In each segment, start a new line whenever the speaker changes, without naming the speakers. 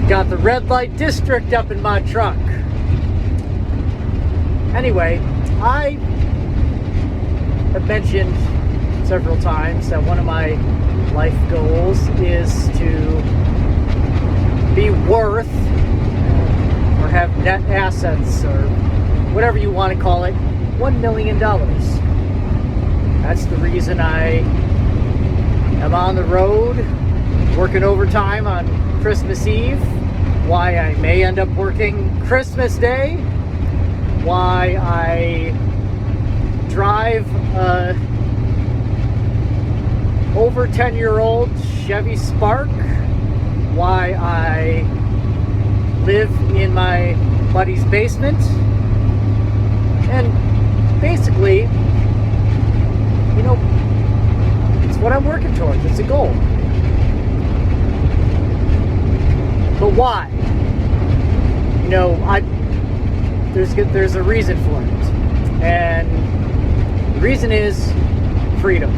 Got the red light district up in my truck. Anyway, I have mentioned several times that one of my life goals is to be worth or have net assets or whatever you want to call it, $1 million. That's the reason I am on the road working overtime on Christmas Eve, why I may end up working Christmas Day, why I drive a over 10-year-old Chevy Spark, why I live in my buddy's basement, and basically, you know, it's what I'm working towards. It's a goal. But why? You know, there's a reason for it, and the reason is freedom.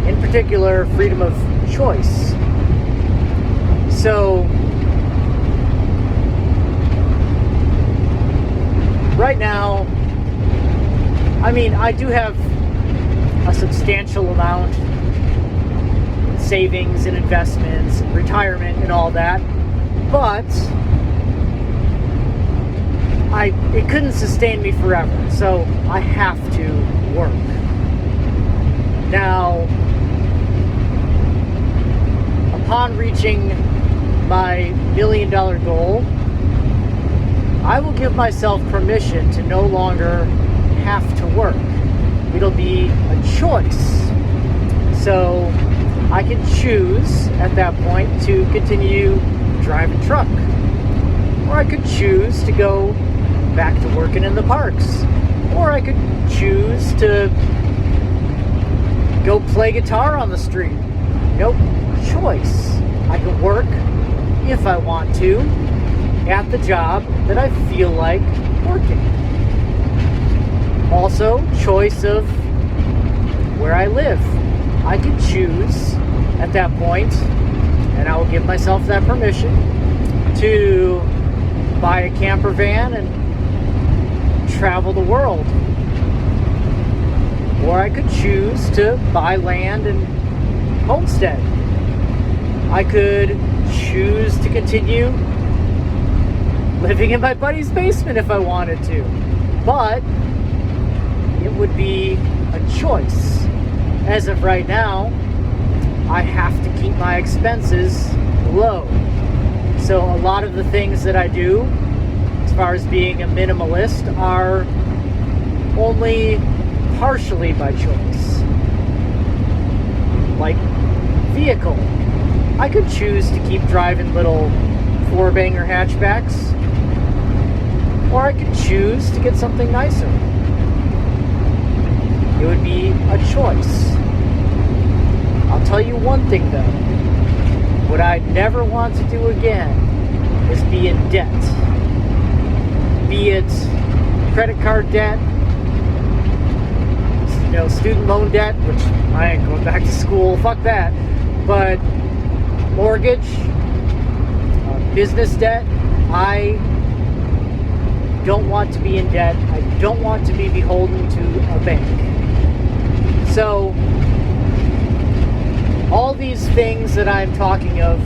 In particular, freedom of choice. So, right now, I mean, I do have a substantial amount in savings and investments, and retirement and all that, but it couldn't sustain me forever, so I have to work. Now, upon reaching my $1 million goal, I will give myself permission to no longer have to work. It'll be a choice. So I can choose at that point to continue driving truck. Or I could choose to go back to working in the parks. Or I could choose to go play guitar on the street. Nope, choice. I can work if I want to at the job that I feel like working. Also, choice of where I live. I can choose at that point, and I will give myself that permission, to buy a camper van and travel the world. Or I could choose to buy land and homestead. I could choose to continue living in my buddy's basement if I wanted to. But it would be a choice. As of right now, I have to keep my expenses low. So a lot of the things that I do, as far as being a minimalist, are only partially by choice. Like vehicle. I could choose to keep driving little four-banger hatchbacks, or I could choose to get something nicer. It would be a choice. I'll tell you one thing though. What I never want to do again is be in debt. Be it credit card debt, you know, student loan debt, which I ain't going back to school, fuck that. But mortgage, business debt, I don't want to be in debt. I don't want to be beholden to a bank. So, all these things that I'm talking of,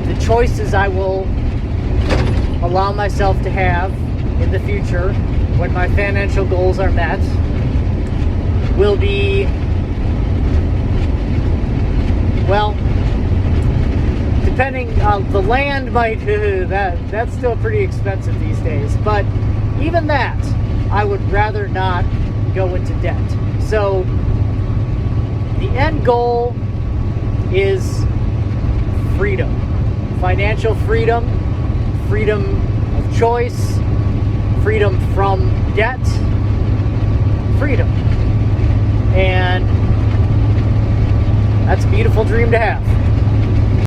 the choices I will allow myself to have in the future when my financial goals are met, will be, well, depending, the land might, that's still pretty expensive these days, but even that, I would rather not go into debt. So, the end goal is freedom. Financial freedom, freedom of choice, freedom from debt, freedom. And that's a beautiful dream to have.